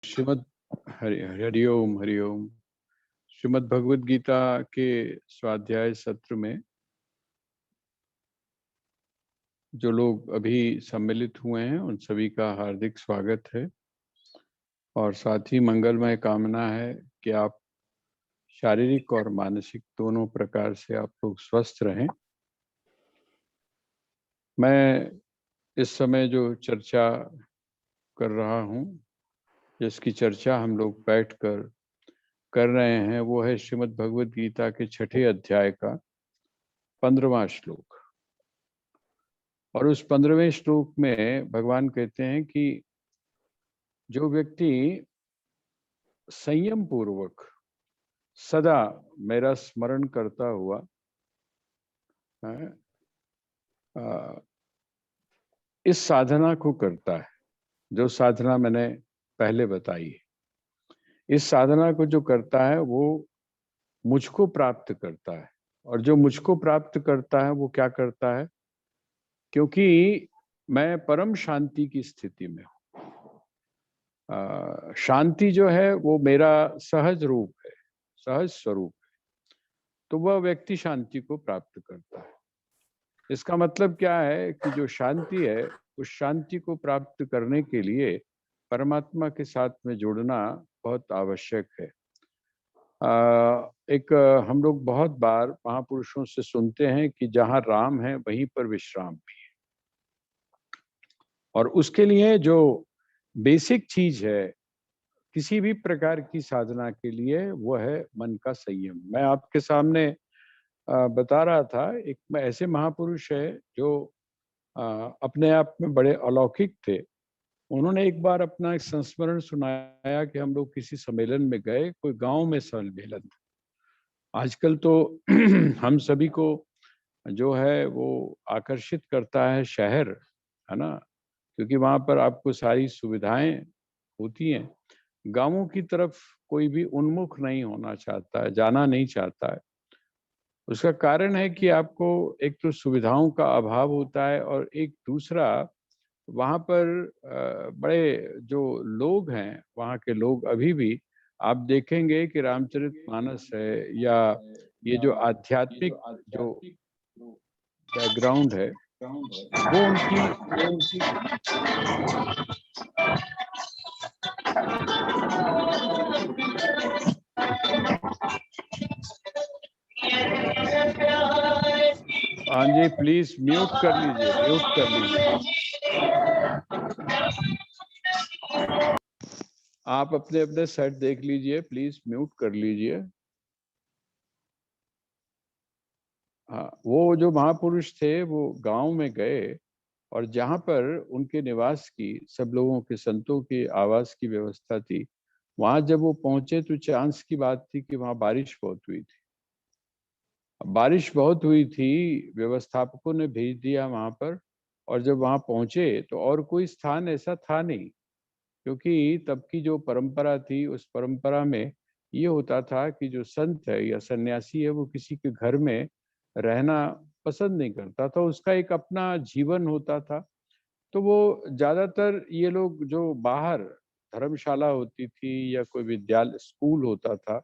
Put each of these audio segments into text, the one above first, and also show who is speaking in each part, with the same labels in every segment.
Speaker 1: श्रीमद् हरिओम हरिओम। श्रीमद् भगवद गीता के स्वाध्याय सत्र में जो लोग अभी सम्मिलित हुए हैं उन सभी का हार्दिक स्वागत है और साथ ही मंगलमय कामना है कि आप शारीरिक और मानसिक दोनों प्रकार से आप लोग स्वस्थ रहें। मैं इस समय जो चर्चा कर रहा हूँ, जिसकी चर्चा हम लोग बैठकर कर रहे हैं, वो है श्रीमद् भगवद गीता के 6ठे अध्याय का 15वां श्लोक। और उस 15वें श्लोक में भगवान कहते हैं कि जो व्यक्ति संयम पूर्वक सदा मेरा स्मरण करता हुआ इस साधना को करता है, जो साधना मैंने पहले बताई है, इस साधना को जो करता है वो मुझको प्राप्त करता है। और जो मुझको प्राप्त करता है वो क्या करता है? क्योंकि मैं परम शांति की स्थिति में हूँ। शांति जो है वो मेरा सहज रूप है, सहज स्वरूप है, तो वह व्यक्ति शांति को प्राप्त करता है। इसका मतलब क्या है कि जो शांति है उस शांति को प्राप्त करने के लिए परमात्मा के साथ में जुड़ना बहुत आवश्यक है। हम लोग बहुत बार महापुरुषों से सुनते हैं कि जहाँ राम है वहीं पर विश्राम भी है, और उसके लिए जो बेसिक चीज है किसी भी प्रकार की साधना के लिए वो है मन का संयम। मैं आपके सामने बता रहा था, एक ऐसे महापुरुष है जो अपने आप में बड़े अलौकिक थे। उन्होंने एक बार अपना एक संस्मरण सुनाया कि हम लोग किसी सम्मेलन में गए, कोई गांव में सम्मेलन था। आजकल तो हम सभी को जो है वो आकर्षित करता है शहर, है ना, क्योंकि वहां पर आपको सारी सुविधाएं होती हैं। गांवों की तरफ कोई भी उन्मुख नहीं होना चाहता है, जाना नहीं चाहता है। उसका कारण है कि आपको एक तो सुविधाओं का अभाव होता है, और एक दूसरा वहाँ पर बड़े जो लोग हैं, वहाँ के लोग अभी भी आप देखेंगे कि रामचरितमानस है या ये जो आध्यात्मिक जो बैकग्राउंड है वो उनकी हाँ जी, प्लीज म्यूट कर लीजिए, म्यूट कर लीजिए। आप अपने अपने सेट देख लीजिए, प्लीज म्यूट कर लीजिए। हाँ, वो जो महापुरुष थे वो गांव में गए, और जहां पर उनके निवास की, सब लोगों के संतों के आवास की व्यवस्था थी, वहां जब वो पहुंचे तो चांस की बात थी कि वहां बारिश बहुत हुई थी। बारिश बहुत हुई थी, व्यवस्थापकों ने भेज दिया वहां पर, और जब वहां पहुंचे तो और कोई स्थान ऐसा था नहीं, क्योंकि तब की जो परंपरा थी उस परंपरा में ये होता था कि जो संत है या सन्यासी है वो किसी के घर में रहना पसंद नहीं करता था, उसका एक अपना जीवन होता था। तो वो ज्यादातर ये लोग जो बाहर धर्मशाला होती थी या कोई विद्यालय स्कूल होता था,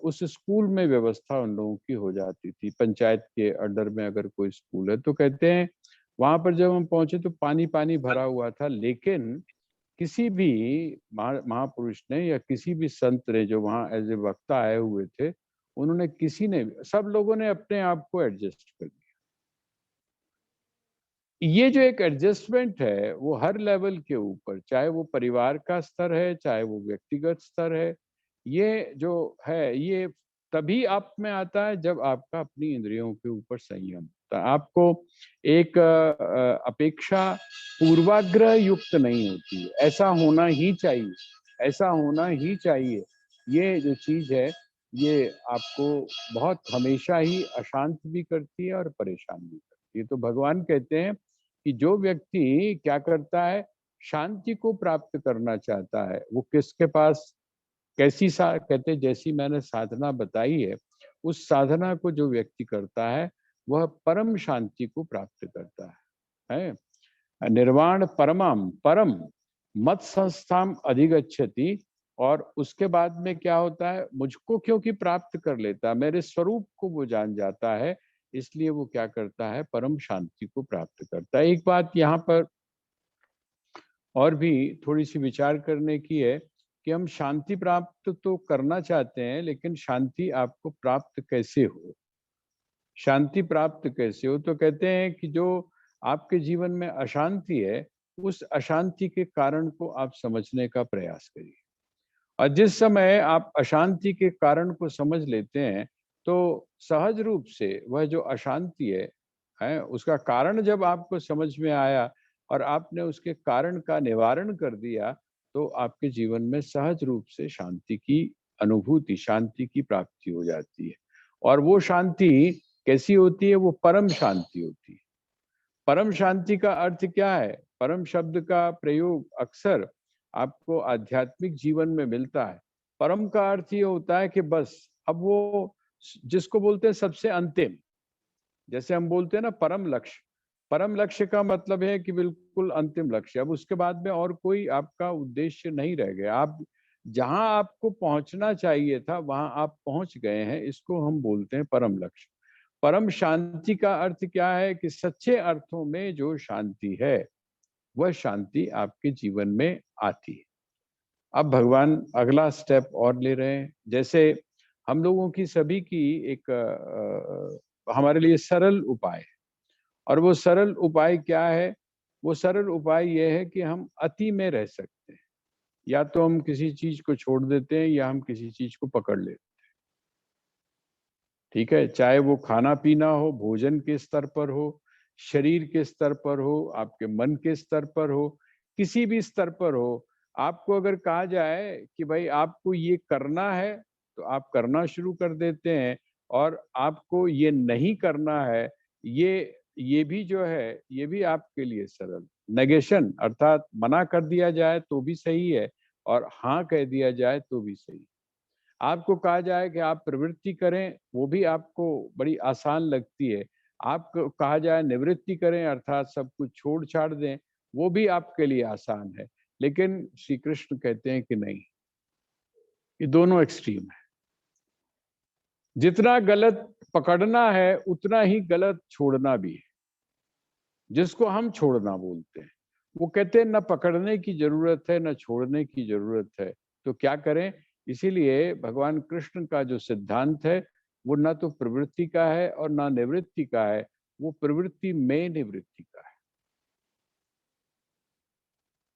Speaker 1: उस स्कूल में व्यवस्था उन लोगों की हो जाती थी। पंचायत के अंडर में अगर कोई स्कूल है तो कहते हैं वहां पर जब हम पहुंचे तो पानी पानी भरा हुआ था, लेकिन किसी भी महापुरुष ने या किसी भी संत ने जो वहां एज ए वक्ता आए हुए थे, उन्होंने किसी ने, सब लोगों ने अपने आप को एडजस्ट कर दिया। ये जो एक एडजस्टमेंट है वो हर लेवल के ऊपर, चाहे वो परिवार का स्तर है चाहे वो व्यक्तिगत स्तर है, ये जो है ये तभी आप में आता है जब आपका अपनी इंद्रियों के ऊपर संयम होता है। आपको एक अपेक्षा पूर्वाग्रह युक्त नहीं होती है, ऐसा होना ही चाहिए, ऐसा होना ही चाहिए। ये जो चीज है ये आपको बहुत हमेशा ही अशांत भी करती है और परेशान भी करती है। तो भगवान कहते हैं कि जो व्यक्ति क्या करता है, शांति को प्राप्त करना चाहता है, वो किसके पास कैसी कहते हैं, जैसी मैंने साधना बताई है, उस साधना को जो व्यक्ति करता है वह परम शांति को प्राप्त करता है। निर्वाण परमम परम, मत संस्थाम अधिगच्छति, और उसके बाद में क्या होता है, मुझको क्योंकि प्राप्त कर लेता है, मेरे स्वरूप को वो जान जाता है, इसलिए वो क्या करता है, परम शांति को प्राप्त करता है। एक बात यहाँ पर और भी थोड़ी सी विचार करने की है कि हम शांति प्राप्त तो करना चाहते हैं, लेकिन शांति आपको प्राप्त कैसे हो, शांति प्राप्त कैसे हो। तो कहते हैं कि जो आपके जीवन में अशांति है, उस अशांति के कारण को आप समझने का प्रयास करिए। और जिस समय आप अशांति के कारण को समझ लेते हैं, तो सहज रूप से वह जो अशांति है उसका कारण जब आपको समझ में आया और आपने उसके कारण का निवारण कर दिया, तो आपके जीवन में सहज रूप से शांति की अनुभूति, शांति की प्राप्ति हो जाती है। और वो शांति कैसी होती है, वो परम शांति होती है। परम शांति का अर्थ क्या है? परम शब्द का प्रयोग अक्सर आपको आध्यात्मिक जीवन में मिलता है। परम का अर्थ ये होता है कि बस अब वो जिसको बोलते हैं सबसे अंतिम, जैसे हम बोलते हैं ना परम लक्ष्य। परम लक्ष्य का मतलब है कि बिल्कुल अंतिम लक्ष्य, अब उसके बाद में और कोई आपका उद्देश्य नहीं रह गया। आप जहां आपको पहुंचना चाहिए था वहां आप पहुंच गए हैं, इसको हम बोलते हैं परम लक्ष्य। परम शांति का अर्थ क्या है कि सच्चे अर्थों में जो शांति है, वह शांति आपके जीवन में आती है। अब भगवान अगला स्टेप और ले रहे हैं। जैसे हम लोगों की सभी की एक हमारे लिए सरल उपाय है, और वो सरल उपाय क्या है? वो सरल उपाय ये है कि हम अति में रह सकते हैं। या तो हम किसी चीज को छोड़ देते हैं, या हम किसी चीज को पकड़ लेते हैं। ठीक है, चाहे वो खाना पीना हो, भोजन के स्तर पर हो, शरीर के स्तर पर हो, आपके मन के स्तर पर हो, किसी भी स्तर पर हो। आपको अगर कहा जाए कि भाई आपको ये करना है, तो आप करना शुरू कर देते हैं। और आपको ये नहीं करना है, ये भी जो है, ये भी आपके लिए सरल नेगेशन, अर्थात मना कर दिया जाए तो भी सही है, और हाँ कह दिया जाए तो भी सही है। आपको कहा जाए कि आप प्रवृत्ति करें, वो भी आपको बड़ी आसान लगती है। आपको कहा जाए निवृत्ति करें, अर्थात सब कुछ छोड़ छाड़ दें, वो भी आपके लिए आसान है। लेकिन श्री कृष्ण कहते हैं कि नहीं, ये दोनों एक्सट्रीम है। जितना गलत पकड़ना है, उतना ही गलत छोड़ना भी है, जिसको हम छोड़ना बोलते हैं। वो कहते हैं न पकड़ने की जरूरत है, न छोड़ने की जरूरत है, तो क्या करें? इसीलिए भगवान कृष्ण का जो सिद्धांत है, वो न तो प्रवृत्ति का है और न निवृत्ति का है, वो प्रवृत्ति में निवृत्ति का है।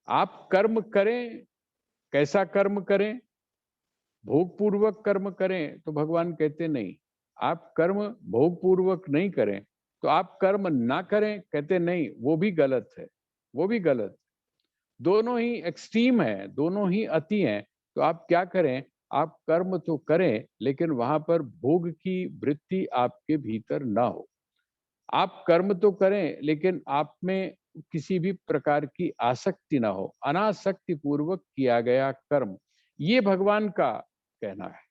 Speaker 1: आप कर्म करें, कैसा कर्म करें? भोग पूर्वक कर्म करें, तो भगवान कहते नहीं। आप कर्म भोग पूर्वक नहीं करें, तो आप कर्म ना करें, कहते नहीं, वो भी गलत है, वो भी गलत। दोनों ही एक्सट्रीम है, दोनों ही अति हैं। तो आप क्या करें? आप कर्म तो करें, लेकिन वहां पर भोग की वृत्ति आपके भीतर ना हो। आप कर्म तो करें, लेकिन आप में किसी भी प्रकार की आसक्ति ना हो। अनासक्ति पूर्वक किया गया कर्म, ये भगवान का कहना है।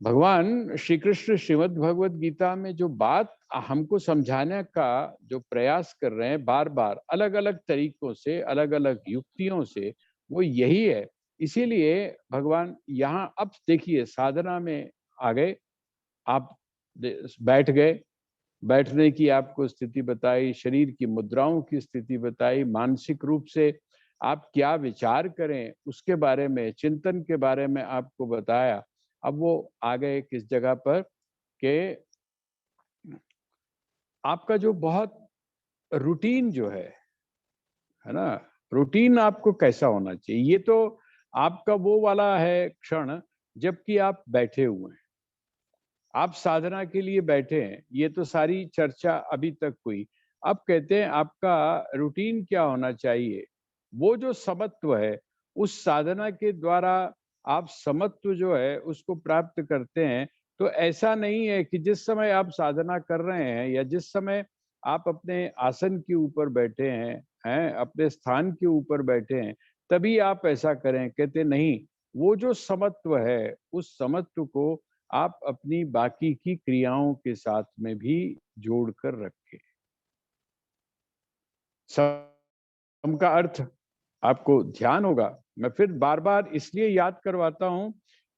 Speaker 1: भगवान श्री कृष्ण श्रीमद् भगवत गीता में जो बात हमको समझाने का जो प्रयास कर रहे हैं, बार बार अलग अलग तरीकों से, अलग अलग युक्तियों से, वो यही है। इसीलिए भगवान यहाँ अब देखिए साधना में आ गए। आप बैठ गए, बैठने की आपको स्थिति बताई, शरीर की मुद्राओं की स्थिति बताई, मानसिक रूप से आप क्या विचार करें उसके बारे में, चिंतन के बारे में आपको बताया। अब वो आ गए किस जगह पर कि आपका जो बहुत रूटीन जो है ना, रूटीन आपको कैसा होना चाहिए। ये तो आपका वो वाला है क्षण जबकि आप बैठे हुए हैं, आप साधना के लिए बैठे हैं। ये तो सारी चर्चा अभी तक हुई। अब कहते हैं आपका रूटीन क्या होना चाहिए। वो जो समत्व है, उस साधना के द्वारा आप समत्व जो है उसको प्राप्त करते हैं। तो ऐसा नहीं है कि जिस समय आप साधना कर रहे हैं, या जिस समय आप अपने आसन के ऊपर बैठे हैं अपने स्थान के ऊपर बैठे हैं, तभी आप ऐसा करें। कहते नहीं, वो जो समत्व है, उस समत्व को आप अपनी बाकी की क्रियाओं के साथ में भी जोड़कर रखें। का अर्थ आपको ध्यान होगा। मैं फिर बार बार इसलिए याद करवाता हूं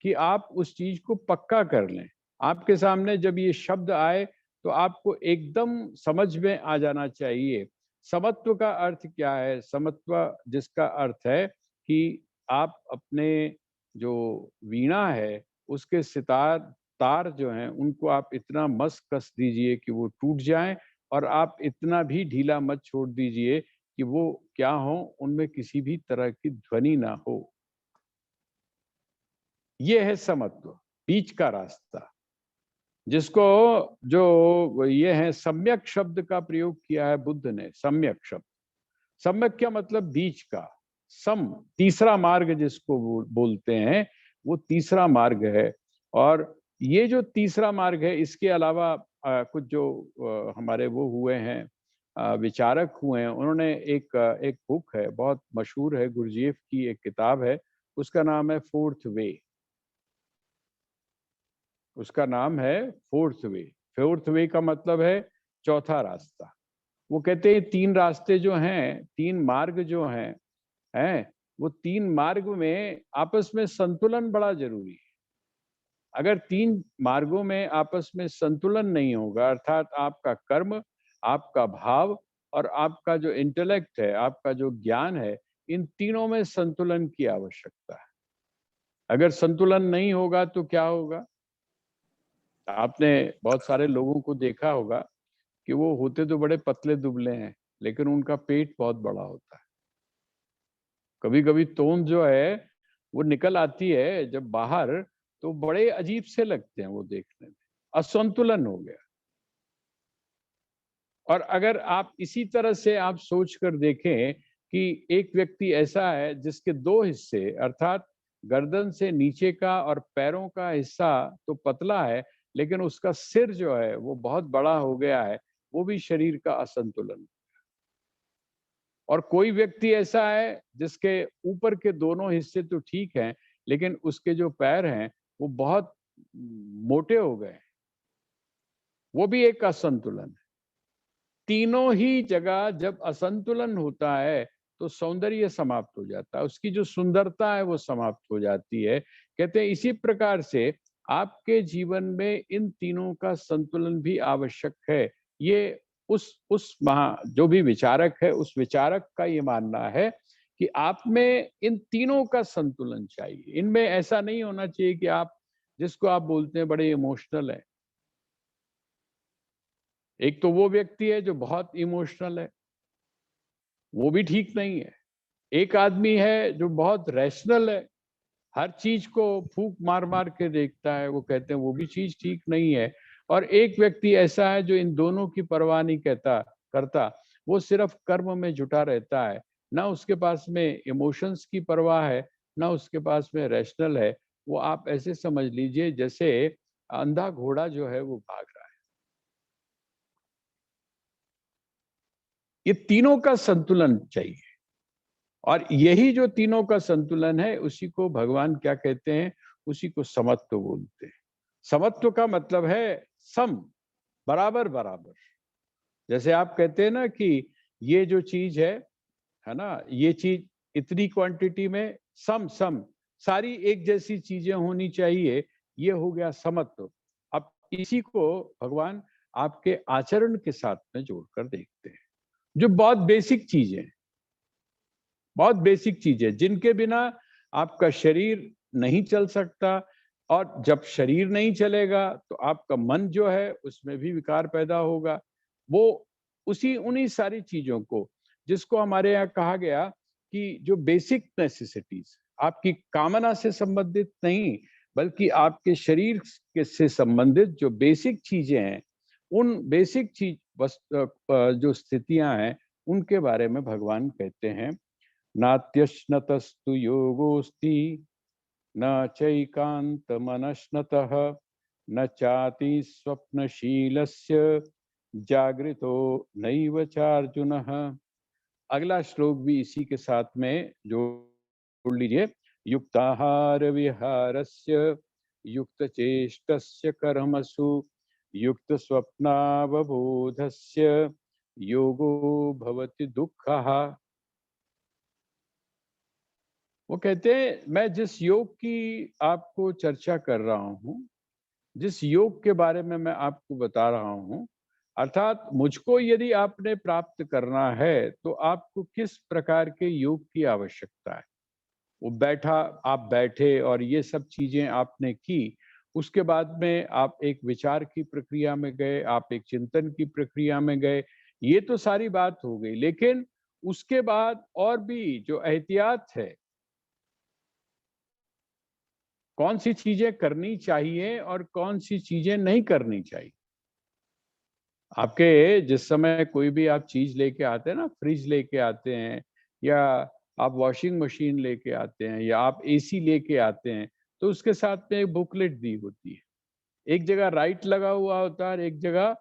Speaker 1: कि आप उस चीज को पक्का कर लें। आपके सामने जब ये शब्द आए तो आपको एकदम समझ में आ जाना चाहिए। समत्व का अर्थ क्या है? समत्व जिसका अर्थ है कि आप अपने जो वीणा है उसके सितार तार जो हैं उनको आप इतना मस कस दीजिए कि वो टूट जाएं, और आप इतना भी ढीला मत छोड़ दीजिए कि वो क्या हो, उनमें किसी भी तरह की ध्वनि ना हो। ये है समत्व, बीच का रास्ता, जिसको जो ये है सम्यक शब्द का प्रयोग किया है बुद्ध ने। सम्यक शब्द, सम्यक क्या मतलब? बीच का। सम, तीसरा मार्ग जिसको बोलते हैं, वो तीसरा मार्ग है। और ये जो तीसरा मार्ग है, इसके अलावा कुछ जो हमारे वो हुए हैं, विचारक हुए हैं, उन्होंने एक बुक है बहुत मशहूर है, गुरजीएफ की एक किताब है, उसका नाम है फोर्थ वे। उसका नाम है फोर्थ वे। फोर्थ वे का मतलब है चौथा रास्ता। वो कहते हैं तीन रास्ते जो हैं, तीन मार्ग जो हैं, वो तीन मार्ग में आपस में संतुलन बड़ा जरूरी है। अगर तीन मार्गों में आपस में संतुलन नहीं होगा, अर्थात आपका कर्म, आपका भाव और आपका जो इंटेलेक्ट है, आपका जो ज्ञान है, इन तीनों में संतुलन की आवश्यकता है। अगर संतुलन नहीं होगा तो क्या होगा? आपने बहुत सारे लोगों को देखा होगा कि वो होते तो बड़े पतले दुबले हैं, लेकिन उनका पेट बहुत बड़ा होता है। कभी कभी तोंद जो है वो निकल आती है जब बाहर, तो बड़े अजीब से लगते हैं वो देखने में। असंतुलन हो गया। और अगर आप इसी तरह से आप सोच कर देखें कि एक व्यक्ति ऐसा है जिसके दो हिस्से, अर्थात गर्दन से नीचे का और पैरों का हिस्सा तो पतला है, लेकिन उसका सिर जो है वो बहुत बड़ा हो गया है, वो भी शरीर का असंतुलन। और कोई व्यक्ति ऐसा है जिसके ऊपर के दोनों हिस्से तो ठीक हैं, लेकिन उसके जो पैर हैं वो बहुत मोटे हो गए, वो भी एक असंतुलन है। तीनों ही जगह जब असंतुलन होता है तो सौंदर्य समाप्त हो जाता है, उसकी जो सुंदरता है वो समाप्त हो जाती है। कहते हैं इसी प्रकार से आपके जीवन में इन तीनों का संतुलन भी आवश्यक है। ये उस महा जो भी विचारक है, उस विचारक का ये मानना है कि आप में इन तीनों का संतुलन चाहिए। इनमें ऐसा नहीं होना चाहिए कि आप, जिसको आप बोलते हैं बड़े इमोशनल है। एक तो वो व्यक्ति है जो बहुत इमोशनल है, वो भी ठीक नहीं है। एक आदमी है जो बहुत रैशनल है, हर चीज को फूंक मार मार के देखता है, वो कहते हैं वो भी चीज ठीक नहीं है। और एक व्यक्ति ऐसा है जो इन दोनों की परवाह नहीं करता, वो सिर्फ कर्म में जुटा रहता है। ना उसके पास में इमोशंस की परवाह है, ना उसके पास में रैशनल है। वो आप ऐसे समझ लीजिए जैसे अंधा घोड़ा जो है वो भाग रहा है। ये तीनों का संतुलन चाहिए। और यही जो तीनों का संतुलन है, उसी को भगवान क्या कहते हैं? उसी को समत्व बोलते हैं। समत्व का मतलब है सम, बराबर बराबर। जैसे आप कहते हैं ना कि ये जो चीज है ना, ये चीज इतनी क्वांटिटी में, सम सम, सारी एक जैसी चीजें होनी चाहिए, ये हो गया समत्व। अब इसी को भगवान आपके आचरण के साथ में जोड़कर देखते हैं, जो बहुत बेसिक चीजें, बहुत बेसिक चीजें जिनके बिना आपका शरीर नहीं चल सकता। और जब शरीर नहीं चलेगा तो आपका मन जो है उसमें भी विकार पैदा होगा। वो उसी उन्हीं सारी चीजों को, जिसको हमारे यहाँ कहा गया कि जो बेसिक नेसेसिटीज, आपकी कामना से संबंधित नहीं, बल्कि आपके शरीर के से संबंधित जो बेसिक चीजें हैं, उन बेसिक चीज जो स्थितियां हैं, उनके बारे में भगवान कहते हैं नात्यश्नतस्तु योगोस्ति, न चैकान्तमनश्नतः, न चाति स्वप्नशीलस्य, जागृतो नैव चार्जुनः। अगला श्लोक भी इसी के साथ में जोड़ लीजिए। युक्ताहार विहारस्य, युक्त चेष्टस्य कर्मसु, युक्त स्वप्नावबोधस्य, योगो भवति दुःखः। वो कहते हैं मैं जिस योग की आपको चर्चा कर रहा हूँ, जिस योग के बारे में मैं आपको बता रहा हूँ, अर्थात मुझको यदि आपने प्राप्त करना है तो आपको किस प्रकार के योग की आवश्यकता है। वो बैठा आप बैठे और ये सब चीजें आपने की, उसके बाद में आप एक विचार की प्रक्रिया में गए, आप एक चिंतन की प्रक्रिया में गए, ये तो सारी बात हो गई। लेकिन उसके बाद और भी जो एहतियात है, कौन सी चीजें करनी चाहिए और कौन सी चीजें नहीं करनी चाहिए। आपके जिस समय कोई भी आप चीज लेके आते हैं ना, फ्रिज लेके आते हैं, या आप वॉशिंग मशीन लेके आते हैं, या आप एसी लेके आते हैं, तो उसके साथ में एक बुकलेट दी होती है। एक जगह राइट लगा हुआ होता है और एक जगह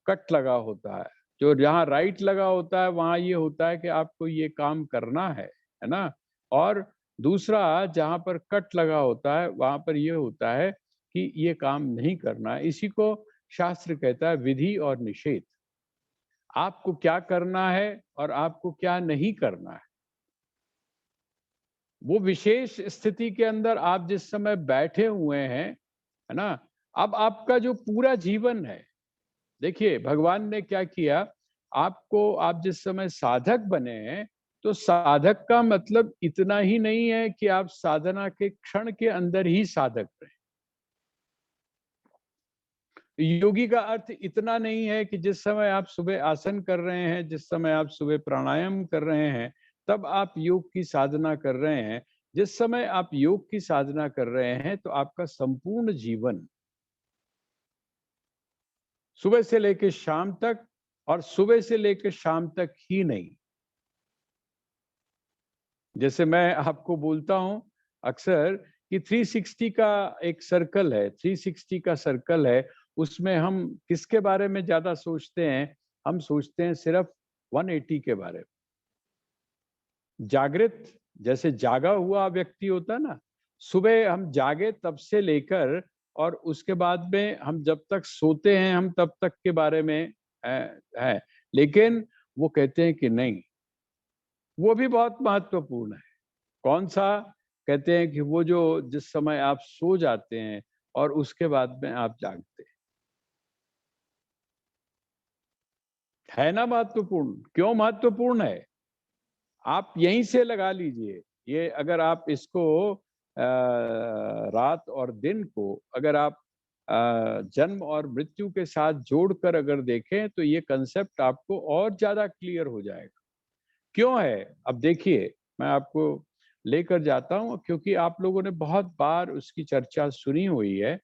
Speaker 1: कट लगा होता है। जो जहाँ राइट लगा होता है वहां ये होता है कि आपको ये काम करना है ना। और दूसरा जहाँ पर कट लगा होता है वहां पर ये होता है कि ये काम नहीं करना है। इसी को शास्त्र कहता है विधि और निषेध। आपको क्या करना है और आपको क्या नहीं करना है। वो विशेष स्थिति के अंदर आप जिस समय बैठे हुए हैं, है ना, अब आपका जो पूरा जीवन है, देखिए भगवान ने क्या किया, आपको आप जिस समय साधक बने हैं, तो साधक का मतलब इतना ही नहीं है कि आप साधना के क्षण के अंदर ही साधक रहे। योगी का अर्थ इतना नहीं है कि जिस समय आप सुबह आसन कर रहे हैं, जिस समय आप सुबह प्राणायाम कर रहे हैं, तब आप योग की साधना कर रहे हैं। जिस समय आप योग की साधना कर रहे हैं तो आपका संपूर्ण जीवन सुबह से लेकर शाम तक, और सुबह से लेकर शाम तक ही नहीं। जैसे मैं आपको बोलता हूं अक्सर कि 360 का एक सर्कल है, 360 का सर्कल है, उसमें हम किसके बारे में ज्यादा सोचते हैं? हम सोचते हैं सिर्फ 180 के बारे में। जागृत, जैसे जागा हुआ व्यक्ति होता है ना, सुबह हम जागे तब से लेकर और उसके बाद में हम जब तक सोते हैं हम तब तक के बारे में है। लेकिन वो कहते हैं कि नहीं, वो भी बहुत महत्वपूर्ण है। कौन सा? कहते हैं कि वो जो जिस समय आप सो जाते हैं और उसके बाद में आप जागते है ना। महत्वपूर्ण क्यों महत्वपूर्ण है? आप यहीं से लगा लीजिए। ये अगर आप इसको रात और दिन को अगर आप जन्म और मृत्यु के साथ जोड़कर अगर देखें तो ये कंसेप्ट आपको और ज्यादा क्लियर हो जाएगा। क्यों है? अब देखिए, मैं आपको लेकर जाता हूं क्योंकि आप लोगों ने बहुत बार उसकी चर्चा सुनी हुई है।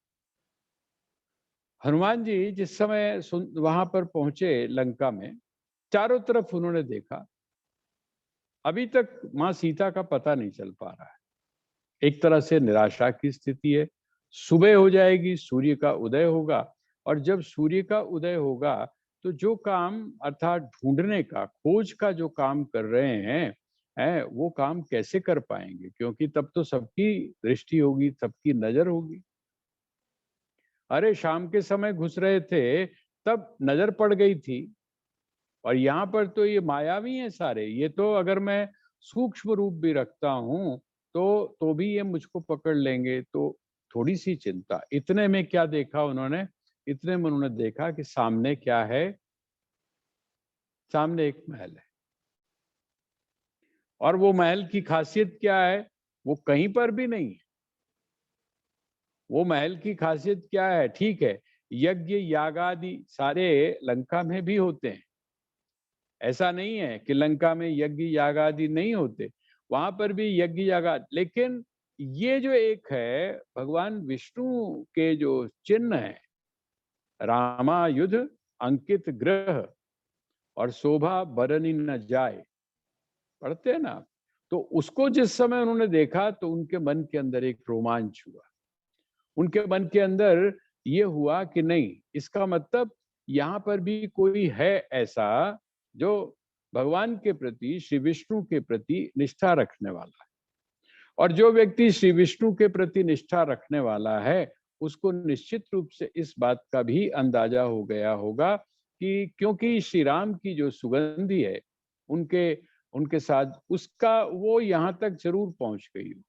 Speaker 1: हनुमान जी जिस समय वहां पर पहुंचे लंका में, चारों तरफ उन्होंने देखा, अभी तक माँ सीता का पता नहीं चल पा रहा है। एक तरह से निराशा की स्थिति है। सुबह हो जाएगी, सूर्य का उदय होगा, और जब सूर्य का उदय होगा तो जो काम अर्थात ढूंढने का, खोज का जो काम कर रहे हैं वो काम कैसे कर पाएंगे? क्योंकि तब तो सबकी दृष्टि होगी, सबकी नजर होगी। अरे शाम के समय घुस रहे थे तब नजर पड़ गई थी, और यहाँ पर तो ये मायावी हैं सारे। ये तो अगर मैं सूक्ष्म रूप भी रखता हूँ तो भी ये मुझको पकड़ लेंगे। तो थोड़ी सी चिंता। इतने में क्या देखा उन्होंने? इतने में उन्होंने देखा कि सामने क्या है? सामने एक महल है। और वो महल की खासियत क्या है? वो कहीं पर भी नहीं है। वो महल की खासियत क्या है? ठीक है, यज्ञ यागादि सारे लंका में भी होते हैं। ऐसा नहीं है कि लंका में यज्ञ यागादि नहीं होते, वहां पर भी यज्ञ यागा। लेकिन ये जो एक है भगवान विष्णु के जो चिन्ह है, रामायुध अंकित ग्रह और शोभा बरनी न जाए, पढ़ते हैं ना आप? तो उसको जिस समय उन्होंने देखा तो उनके मन के अंदर एक रोमांच हुआ। उनके मन के अंदर ये हुआ कि नहीं, इसका मतलब यहाँ पर भी कोई है ऐसा जो भगवान के प्रति, श्री विष्णु के प्रति निष्ठा रखने वाला है। और जो व्यक्ति श्री विष्णु के प्रति निष्ठा रखने वाला है, उसको निश्चित रूप से इस बात का भी अंदाजा हो गया होगा कि क्योंकि श्री राम की जो सुगंधी है, उनके उनके साथ, उसका वो यहां तक जरूर पहुंच गई हो,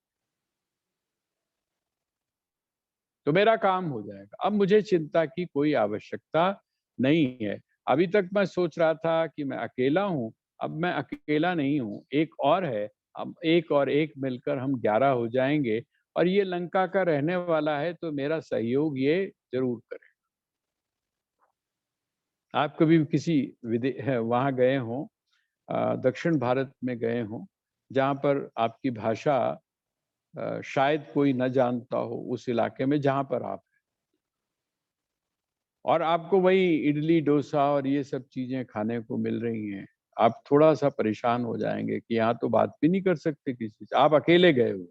Speaker 1: तो मेरा काम हो जाएगा। अब मुझे चिंता की कोई आवश्यकता नहीं है। अभी तक मैं सोच रहा था कि मैं अकेला हूं, अब मैं अकेला नहीं हूं, एक और है। अब एक और एक मिलकर हम 11 हो जाएंगे, और ये लंका का रहने वाला है, तो मेरा सहयोग ये जरूर करे। आप कभी किसी वहां गए हों, दक्षिण भारत में गए हों, जहां पर आपकी भाषा शायद कोई न जानता हो, उस इलाके में जहां पर आप, और आपको वही इडली डोसा और ये सब चीजें खाने को मिल रही हैं, आप थोड़ा सा परेशान हो जाएंगे कि यहाँ तो बात भी नहीं कर सकते किसी से। आप अकेले गए हुए,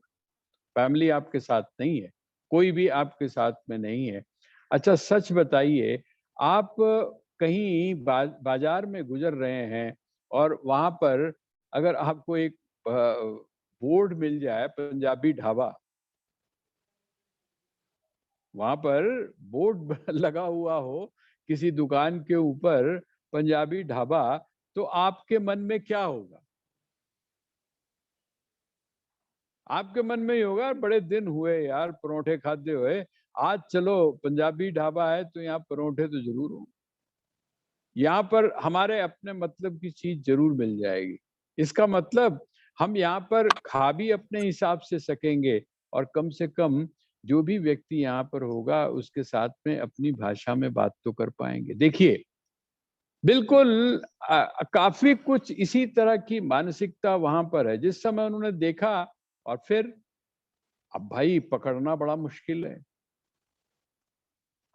Speaker 1: फैमिली आपके साथ नहीं है, कोई भी आपके साथ में नहीं है। अच्छा सच बताइए, आप कहीं बाजार में गुजर रहे हैं, और वहां पर अगर आपको एक बोर्ड मिल जाए, पंजाबी ढाबा, वहां पर बोर्ड लगा हुआ हो किसी दुकान के ऊपर, पंजाबी ढाबा, तो आपके मन में क्या होगा? आपके मन में ही होगा, बड़े दिन हुए यार परोठे खाते हुए, आज चलो पंजाबी ढाबा है तो यहाँ परोठे तो जरूर हो, यहाँ पर हमारे अपने मतलब की चीज जरूर मिल जाएगी। इसका मतलब हम यहाँ पर खा भी अपने हिसाब से सकेंगे, और कम से कम जो भी व्यक्ति यहाँ पर होगा उसके साथ में अपनी भाषा में बात तो कर पाएंगे। देखिए, बिल्कुल काफी कुछ इसी तरह की मानसिकता वहां पर है। जिस समय उन्होंने देखा, और फिर अब भाई पकड़ना बड़ा मुश्किल है।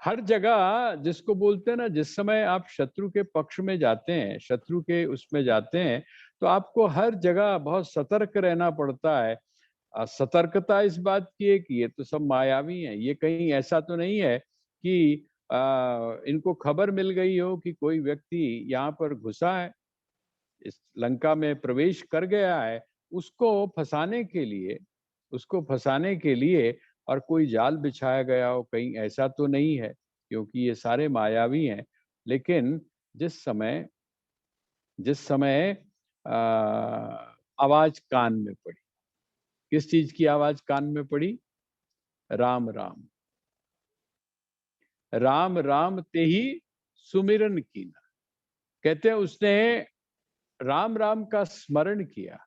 Speaker 1: हर जगह जिसको बोलते हैं ना, जिस समय आप शत्रु के पक्ष में जाते हैं, शत्रु के उसमें जाते हैं, तो आपको हर जगह बहुत सतर्क रहना पड़ता है। सतर्कता इस बात की है कि ये तो सब मायावी हैं, ये कहीं ऐसा तो नहीं है कि इनको खबर मिल गई हो कि कोई व्यक्ति यहाँ पर घुसा है, इस लंका में प्रवेश कर गया है, उसको फंसाने के लिए, उसको फंसाने के लिए और कोई जाल बिछाया गया हो, कहीं ऐसा तो नहीं है, क्योंकि ये सारे मायावी हैं। लेकिन जिस समय जिस समय आवाज कान में पड़ी, किस चीज की आवाज कान में पड़ी? राम राम, राम राम ते ही सुमिरन कीना। कहते हैं उसने राम राम का स्मरण किया।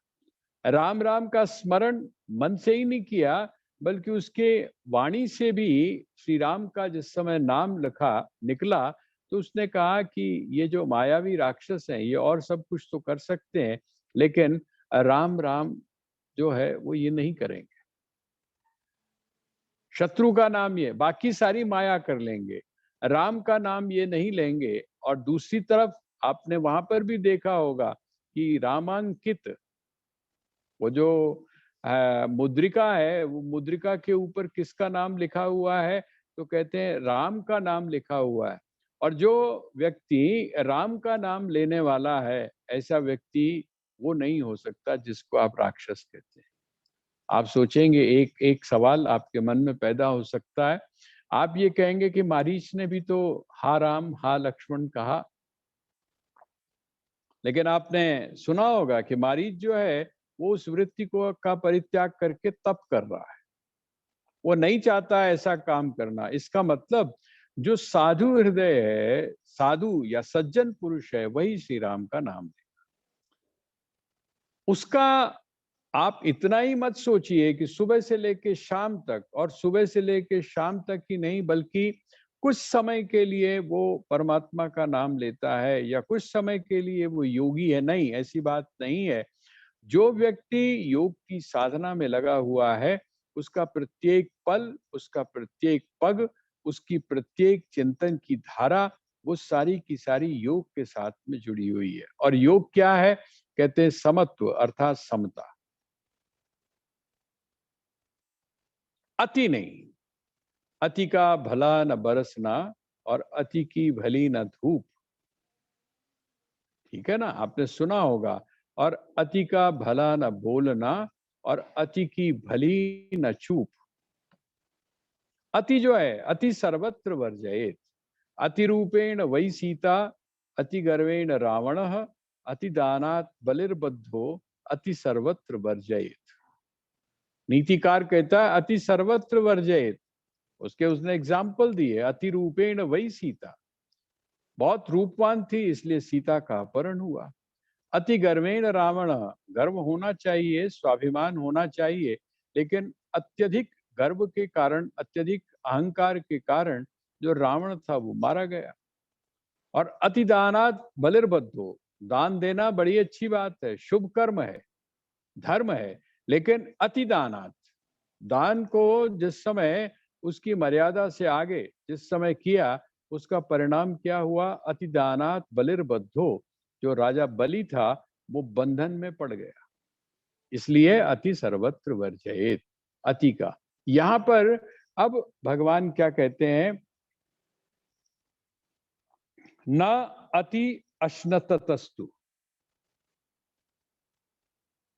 Speaker 1: राम राम का स्मरण मन से ही नहीं किया, बल्कि उसके वाणी से भी श्री राम का जिस समय नाम लिखा निकला, तो उसने कहा कि ये जो मायावी राक्षस हैं, ये और सब कुछ तो कर सकते हैं, लेकिन राम राम जो है वो ये नहीं करेंगे। शत्रु का नाम ये, बाकी सारी माया कर लेंगे, राम का नाम ये नहीं लेंगे। और दूसरी तरफ आपने वहां पर भी देखा होगा कि रामांकित वो जो मुद्रिका है, वो मुद्रिका के ऊपर किसका नाम लिखा हुआ है? तो कहते हैं राम का नाम लिखा हुआ है। और जो व्यक्ति राम का नाम लेने वाला है, ऐसा व्यक्ति वो नहीं हो सकता जिसको आप राक्षस कहते हैं। आप सोचेंगे, एक एक सवाल आपके मन में पैदा हो सकता है। आप ये कहेंगे कि मारीच ने भी तो हा राम हा लक्ष्मण कहा, लेकिन आपने सुना होगा कि मारीच जो है वो उस वृत्ति को का परित्याग करके तप कर रहा है, वो नहीं चाहता ऐसा काम करना। इसका मतलब जो साधु हृदय है, साधु या सज्जन पुरुष है, वही श्री राम का नाम है। उसका आप इतना ही मत सोचिए कि सुबह से लेके शाम तक, और सुबह से लेके शाम तक ही नहीं, बल्कि कुछ समय के लिए वो परमात्मा का नाम लेता है, या कुछ समय के लिए वो योगी है, नहीं, ऐसी बात नहीं है। जो व्यक्ति योग की साधना में लगा हुआ है, उसका प्रत्येक पल, उसका प्रत्येक पग, उसकी प्रत्येक चिंतन की धारा, वो सारी की सारी योग के साथ में जुड़ी हुई है। और योग क्या है? कहते हैं समत्व, अर्थात समता। अति नहीं, अति का भला न बरसना, और अति की भली न धूप। ठीक है ना, आपने सुना होगा। और अति का भला न बोलना, और अति की भली न चूप। अति जो है, अति सर्वत्र वर्जयेत। अति रूपेण वही सीता, अति गर्वेण रावण, अति दानात बलिर्बद्धो अति सर्वत्र वर्जयेत। नीतिकार कहता है अति सर्वत्र वर्जयेत। उसने एग्जाम्पल दिए, अति रूपेण वही सीता, बहुत रूपवान थी इसलिए सीता का अपहरण हुआ। अति गर्वेण रावण, गर्व होना चाहिए, स्वाभिमान होना चाहिए, लेकिन अत्यधिक गर्व के कारण, अत्यधिक अहंकार के कारण जो रावण था वो मारा गया। और अति दानात बलिर्बद्धो, दान देना बड़ी अच्छी बात है, शुभ कर्म है, धर्म है, लेकिन अति दानात, दान को जिस समय उसकी मर्यादा से आगे जिस समय किया, उसका परिणाम क्या हुआ? अति दानात बलिर्बद्धो, जो राजा बलि था वो बंधन में पड़ गया। इसलिए अति सर्वत्र वर्जयेत, अति का। यहां पर अब भगवान क्या कहते हैं? न अति अश्नतस्तु।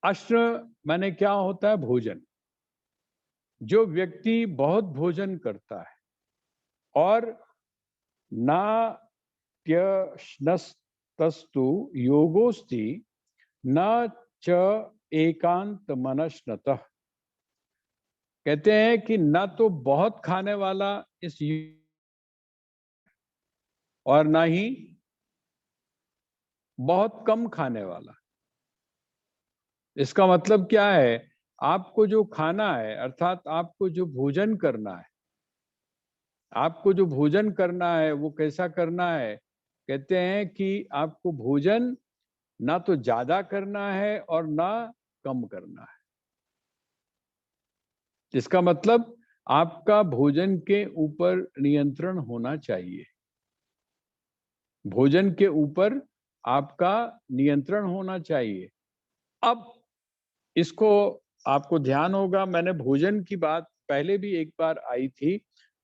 Speaker 1: अश्न माने क्या होता है? भोजन। जो व्यक्ति बहुत भोजन करता है और नात्यश्नस्तस्तु योगोस्ति न च एकांत मनश्नतः। कहते हैं कि न तो बहुत खाने वाला इस और ना ही बहुत कम खाने वाला। इसका मतलब क्या है? आपको जो खाना है, अर्थात आपको जो भोजन करना है, आपको जो भोजन करना है वो कैसा करना है? कहते हैं कि आपको भोजन ना तो ज्यादा करना है और ना कम करना है। इसका मतलब आपका भोजन के ऊपर नियंत्रण होना चाहिए। भोजन के ऊपर आपका नियंत्रण होना चाहिए। अब इसको आपको ध्यान होगा, मैंने भोजन की बात पहले भी एक बार आई थी,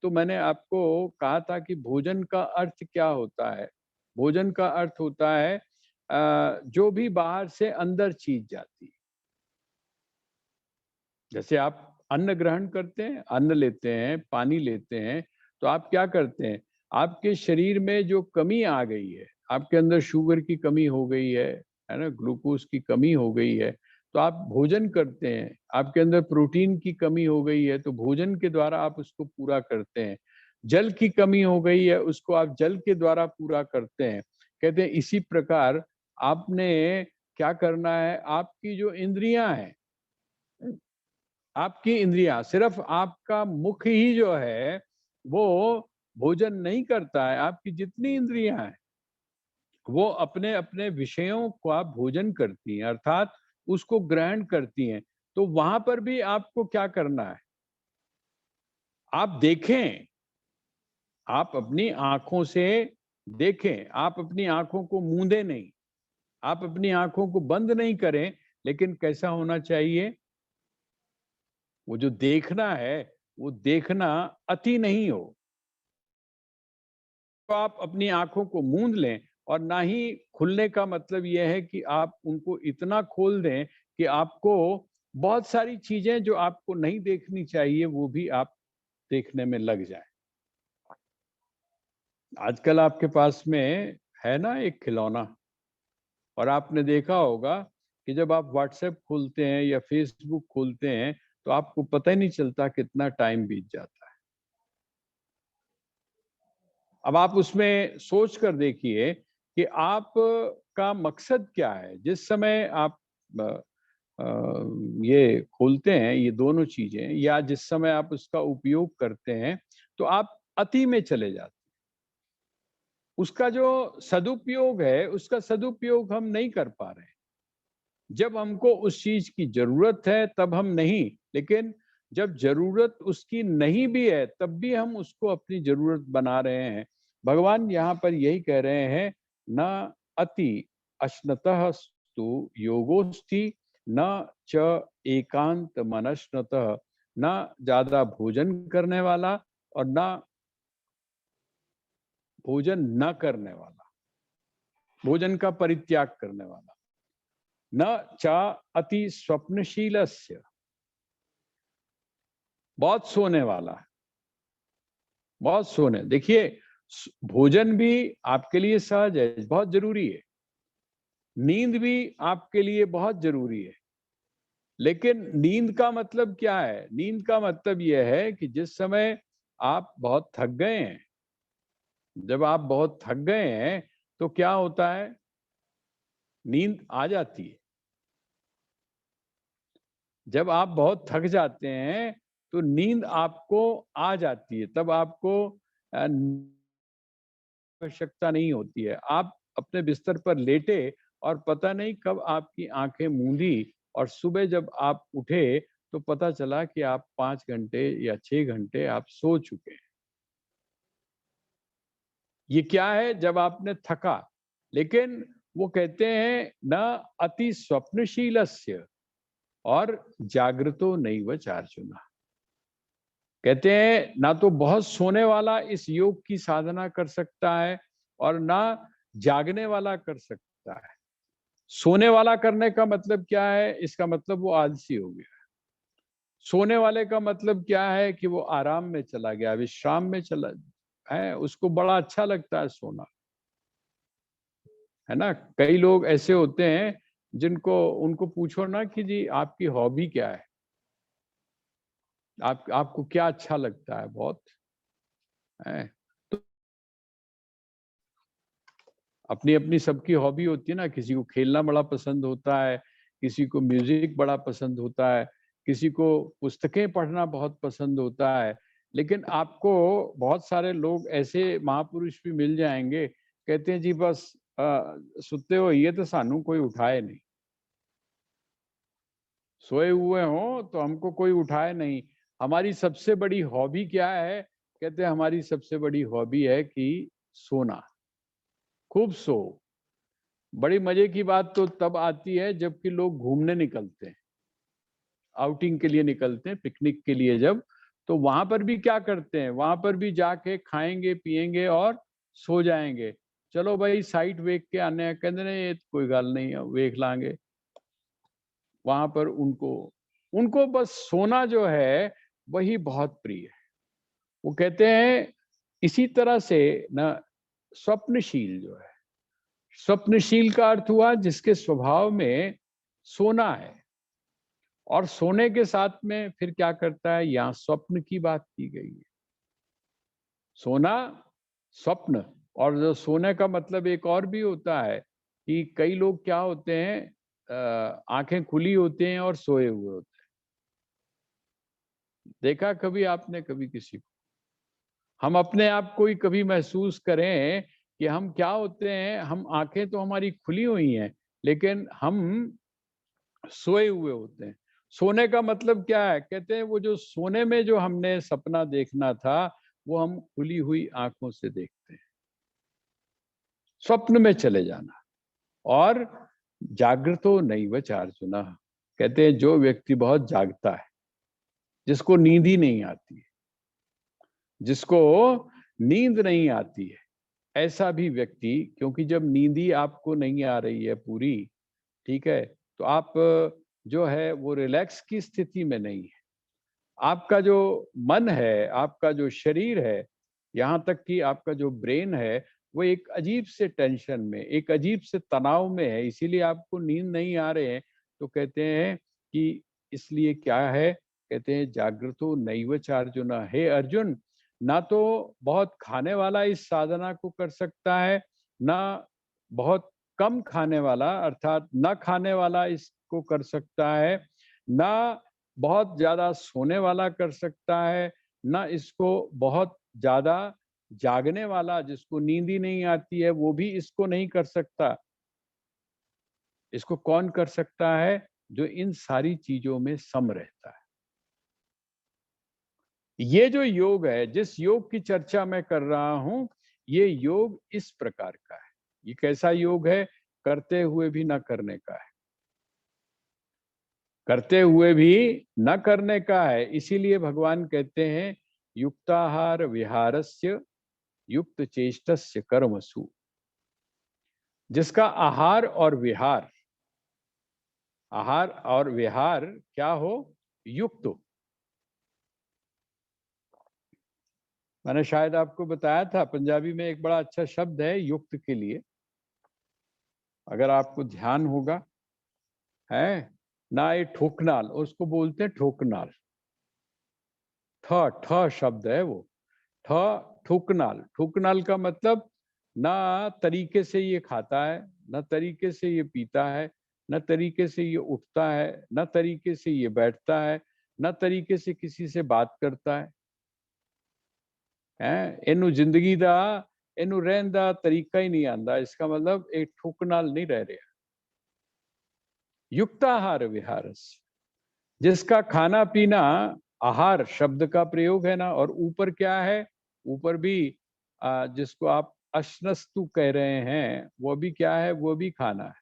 Speaker 1: तो मैंने आपको कहा था कि भोजन का अर्थ क्या होता है? भोजन का अर्थ होता है जो भी बाहर से अंदर चीज जाती है। जैसे आप अन्न ग्रहण करते हैं, अन्न लेते हैं, पानी लेते हैं, तो आप क्या करते हैं? आपके शरीर में जो कमी आ गई है, आपके अंदर शुगर की कमी हो गई है ना, ग्लूकोज की कमी हो गई है, तो आप भोजन करते हैं। आपके अंदर प्रोटीन की कमी हो गई है तो भोजन के द्वारा आप उसको पूरा करते हैं। जल की कमी हो गई है, उसको आप जल के द्वारा पूरा करते हैं। कहते हैं इसी प्रकार आपने क्या करना है? आपकी जो इंद्रियां हैं, आपकी इंद्रियां, सिर्फ आपका मुख ही जो है वो भोजन नहीं करता है। आपकी जितनी इंद्रियां हैं वो अपने अपने विषयों का भोजन करती हैं, अर्थात उसको ग्रहण करती हैं। तो वहां पर भी आपको क्या करना है? आप देखें, आप अपनी आंखों से देखें, आप अपनी आंखों को मूंदे नहीं, आप अपनी आंखों को बंद नहीं करें, लेकिन कैसा होना चाहिए? वो जो देखना है वो देखना अति नहीं हो। तो आप अपनी आंखों को मूंद लें, और ना ही खुलने का मतलब यह है कि आप उनको इतना खोल दें कि आपको बहुत सारी चीजें जो आपको नहीं देखनी चाहिए वो भी आप देखने में लग जाए। आजकल आपके पास में है ना एक खिलौना, और आपने देखा होगा कि जब आप व्हाट्सएप खोलते हैं या फेसबुक खोलते हैं तो आपको पता ही नहीं चलता कितना टाइम बीत जाता है। अब आप उसमें सोच कर देखिए कि आप का मकसद क्या है। जिस समय आप अ, अ, ये खोलते हैं, ये दोनों चीजें, या जिस समय आप उसका उपयोग करते हैं, तो आप अति में चले जाते हैं। उसका जो सदुपयोग है, उसका सदुपयोग हम नहीं कर पा रहे हैं। जब हमको उस चीज की जरूरत है तब हम नहीं, लेकिन जब जरूरत उसकी नहीं भी है तब भी हम उसको अपनी जरूरत बना रहे हैं। भगवान यहाँ पर यही कह रहे हैं, न अति अश्नतः स्तु योगोस्ति न च एकांत मनश्नतः। न ज्यादा भोजन करने वाला और न भोजन न करने वाला, भोजन का परित्याग करने वाला। न चा अति स्वप्नशीलस्य, बहुत सोने वाला है, बहुत सोने। देखिए भोजन भी आपके लिए सहज है, बहुत जरूरी है, नींद भी आपके लिए बहुत जरूरी है। लेकिन नींद का मतलब क्या है? नींद का मतलब यह है कि जिस समय आप बहुत थक गए हैं, जब आप बहुत थक गए हैं तो क्या होता है? नींद आ जाती है। जब आप बहुत थक जाते हैं तो नींद आपको आ जाती है, तब आपको आवश्यकता नहीं होती है। आप अपने बिस्तर पर लेटे और पता नहीं कब आपकी आंखें मूंदी और सुबह जब आप उठे तो पता चला कि आप 5 घंटे या 6 घंटे आप सो चुके हैं। ये क्या है? जब आपने थका। लेकिन वो कहते हैं न अति स्वप्नशीलस्य और जागृतो नैव चार्जुन। कहते हैं ना तो बहुत सोने वाला इस योग की साधना कर सकता है और ना जागने वाला कर सकता है। सोने वाला करने का मतलब क्या है? इसका मतलब वो आलसी हो गया। सोने वाले का मतलब क्या है? कि वो आराम में चला गया, विश्राम में चला है, उसको बड़ा अच्छा लगता है सोना, है ना। कई लोग ऐसे होते हैं जिनको उनको पूछो ना कि जी आपकी हॉबी क्या है, आपको क्या अच्छा लगता है बहुत, है। तो अपनी अपनी सबकी हॉबी होती है ना। किसी को खेलना बड़ा पसंद होता है, किसी को म्यूजिक बड़ा पसंद होता है, किसी को पुस्तकें पढ़ना बहुत पसंद होता है। लेकिन आपको बहुत सारे लोग ऐसे महापुरुष भी मिल जाएंगे, कहते हैं जी बस सुते हो ये तो सानू कोई उठाए नहीं, सोए हुए हो तो हमको कोई उठाए नहीं। हमारी सबसे बड़ी हॉबी क्या है? कहते हैं हमारी सबसे बड़ी हॉबी है कि सोना, खूब सो। बड़ी मजे की बात तो तब आती है जबकि लोग घूमने निकलते हैं, आउटिंग के लिए निकलते हैं, पिकनिक के लिए जब, तो वहां पर भी क्या करते हैं? वहां पर भी जाके खाएंगे पिएंगे और सो जाएंगे। चलो भाई साइट वेख के आने, कहते नहीं ये कोई गल नहीं है, वेख लांगे। वहां पर उनको उनको बस सोना जो है वही बहुत प्रिय है। वो कहते हैं इसी तरह से ना स्वप्नशील जो है, स्वप्नशील का अर्थ हुआ जिसके स्वभाव में सोना है। और सोने के साथ में फिर क्या करता है? यहाँ स्वप्न की बात की गई है। सोना, स्वप्न। और जो सोने का मतलब एक और भी होता है कि कई लोग क्या होते हैं, आंखें खुली होते हैं और सोए हुए होते हैं। देखा कभी आपने कभी किसी को? हम अपने आप को ही कभी महसूस करें कि हम क्या होते हैं। हम आंखें तो हमारी खुली हुई हैं लेकिन हम सोए हुए होते हैं। सोने का मतलब क्या है? कहते हैं वो जो सोने में जो हमने सपना देखना था वो हम खुली हुई आंखों से देखते हैं, स्वप्न में चले जाना। और जागृतो नैव चार्जुन। कहते हैं जो व्यक्ति बहुत जागता है, जिसको नींद ही नहीं आती है, जिसको नींद नहीं आती है, ऐसा भी व्यक्ति, क्योंकि जब नींद ही आपको नहीं आ रही है पूरी, ठीक है, तो आप जो है वो रिलैक्स की स्थिति में नहीं है। आपका जो मन है, आपका जो शरीर है, यहाँ तक कि आपका जो ब्रेन है, वो एक अजीब से टेंशन में, एक अजीब से तनाव में है, इसीलिए आपको नींद नहीं आ रहे हैं। तो कहते हैं कि इसलिए क्या है? कहते हैं जागृतो नैव चार्जुन। हे अर्जुन, ना तो बहुत खाने वाला इस साधना को कर सकता है, ना बहुत कम खाने वाला अर्थात न खाने वाला इसको कर सकता है, ना बहुत ज्यादा सोने वाला कर सकता है, ना इसको बहुत ज्यादा जागने वाला जिसको नींद ही नहीं आती है वो भी इसको नहीं कर सकता। इसको कौन कर सकता है? जो इन सारी चीजों में सम रहता है। ये जो योग है, जिस योग की चर्चा मैं कर रहा हूं, ये योग इस प्रकार का है। ये कैसा योग है? करते हुए भी न करने का है, करते हुए भी न करने का है। इसीलिए भगवान कहते हैं युक्ताहार विहारस्य युक्त चेष्टस्य कर्मसु। जिसका आहार और विहार क्या हो? युक्त हो। मैंने शायद आपको बताया था पंजाबी में एक बड़ा अच्छा शब्द है युक्त के लिए। अगर आपको ध्यान होगा, है ना, ये ठोकनाल, उसको बोलते हैं ठोकनाल। ठ ठ शब्द है वो, ठ, ठुकनाल। ठुकनाल का मतलब ना तरीके से ये खाता है, ना तरीके से ये पीता है, ना तरीके से ये उठता है, ना तरीके से ये बैठता है, ना तरीके से किसी से बात करता है। इनू जिंदगी दा, इनू रहन दा तरीका ही नहीं आंदा। इसका मतलब एक ठुकनाल नहीं रह रहा। युक्ताहार विहारस, जिसका खाना पीना, आहार शब्द का प्रयोग है ना, और ऊपर क्या है, ऊपर भी जिसको आप अश्नस्तु कह रहे हैं, वो भी क्या है, वो भी खाना है।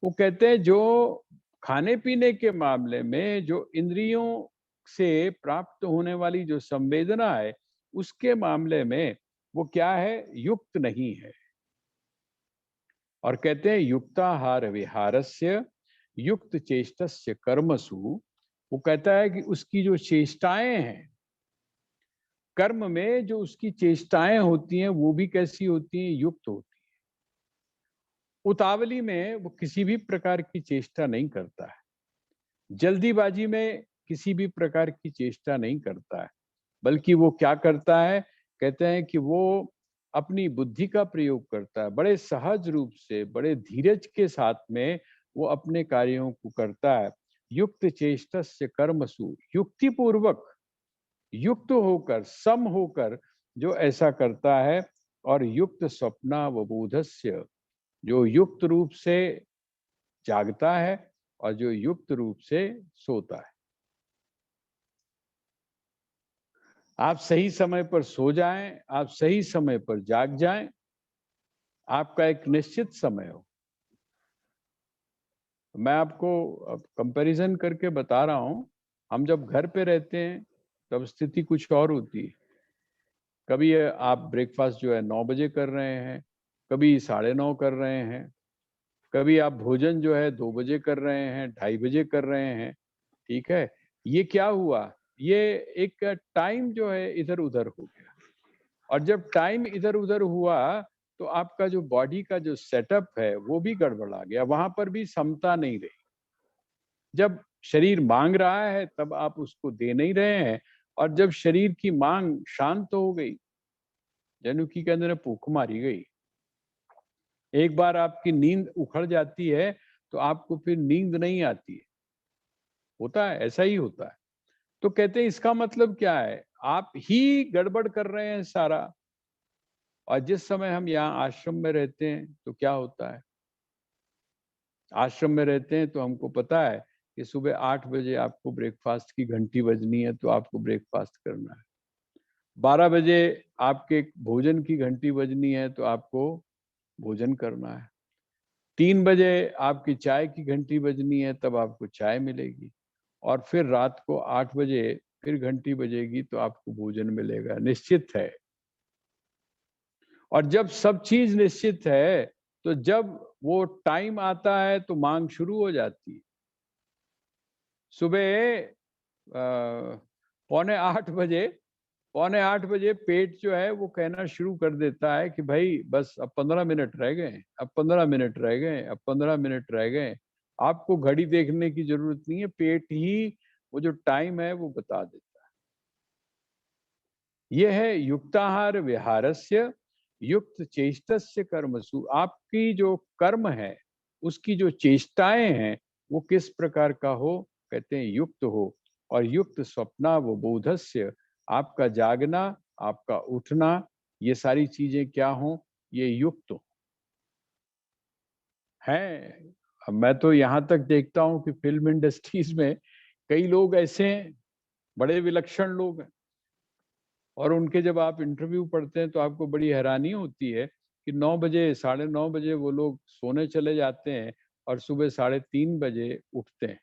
Speaker 1: वो कहते हैं जो खाने पीने के मामले में जो इंद्रियों से प्राप्त होने वाली जो संवेदना है, उसके मामले में वो क्या है, युक्त नहीं है। और कहते हैं युक्ताहार विहारस्य युक्त चेष्टस्य कर्मसु। वो कहता है कि उसकी जो चेष्टाएं हैं, कर्म में जो उसकी चेष्टाएं होती हैं, वो भी कैसी होती हैं, युक्त होती हैं। उतावली में वो किसी भी प्रकार की चेष्टा नहीं करता है, जल्दीबाजी में किसी भी प्रकार की चेष्टा नहीं करता है, बल्कि वो क्या करता है, कहते हैं कि वो अपनी बुद्धि का प्रयोग करता है, बड़े सहज रूप से, बड़े धीरज के साथ में वो अपने कार्यों को करता है। युक्त चेष्टस्य कर्मसु, युक्ति पूर्वक, युक्त होकर, सम होकर जो ऐसा करता है। और युक्त स्वप्नावबोधस्य, जो युक्त रूप से जागता है और जो युक्त रूप से सोता है। आप सही समय पर सो जाएं, आप सही समय पर जाग जाएं, आपका एक निश्चित समय हो। मैं आपको कंपैरिजन करके बता रहा हूं, हम जब घर पे रहते हैं तब स्थिति कुछ और होती है। कभी आप ब्रेकफास्ट जो है 9 बजे कर रहे हैं, कभी 9:30 कर रहे हैं, कभी आप भोजन जो है 2 बजे कर रहे हैं, 2:30 बजे कर रहे हैं। ठीक है, ये क्या हुआ, ये एक टाइम जो है इधर उधर हो गया। और जब टाइम इधर उधर हुआ तो आपका जो बॉडी का जो सेटअप है वो भी गड़बड़ा गया, वहां पर भी समता नहीं रही। जब शरीर मांग रहा है तब आप उसको दे नहीं रहे हैं, और जब शरीर की मांग शांत हो गई, जनुकी के अंदर भूख मारी गई, एक बार आपकी नींद उखड़ जाती है तो आपको फिर नींद नहीं आती है। होता है, ऐसा ही होता है। तो कहते हैं इसका मतलब क्या है, आप ही गड़बड़ कर रहे हैं सारा। और जिस समय हम यहाँ आश्रम में रहते हैं तो क्या होता है, आश्रम में रहते हैं तो हमको पता है कि सुबह 8 बजे आपको ब्रेकफास्ट की घंटी बजनी है, तो आपको ब्रेकफास्ट करना है। 12 बजे आपके भोजन की घंटी बजनी है तो आपको भोजन करना है। 3 बजे आपकी चाय की घंटी बजनी है, तब आपको चाय मिलेगी। और फिर रात को 8 बजे फिर घंटी बजेगी तो आपको भोजन मिलेगा, निश्चित है। और जब सब चीज निश्चित है, तो जब वो टाइम आता है तो मांग शुरू हो जाती है। सुबह 7:45 बजे, 7:45 बजे पेट जो है वो कहना शुरू कर देता है कि भाई बस अब 15 मिनट रह गए, अब 15 मिनट रह गए, अब 15 मिनट रह गए। आपको घड़ी देखने की जरूरत नहीं है, पेट ही वो जो टाइम है वो बता देता है। यह है युक्ताहार विहारस्य युक्त चेष्टस्य कर्मसु। आपकी जो कर्म है, उसकी जो चेष्टाएं हैं, वो किस प्रकार का हो, कहते हैं युक्त हो। और युक्त स्वप्नावबोधस्य, आपका जागना, आपका उठना, ये सारी चीजें क्या हो, ये युक्त हो है। अब मैं तो यहाँ तक देखता हूँ कि फिल्म इंडस्ट्रीज में कई लोग ऐसे हैं, बड़े विलक्षण लोग हैं, और उनके जब आप इंटरव्यू पढ़ते हैं तो आपको बड़ी हैरानी होती है कि 9 बजे, 9:30 बजे वो लोग सोने चले जाते हैं और सुबह 3:30 बजे उठते हैं।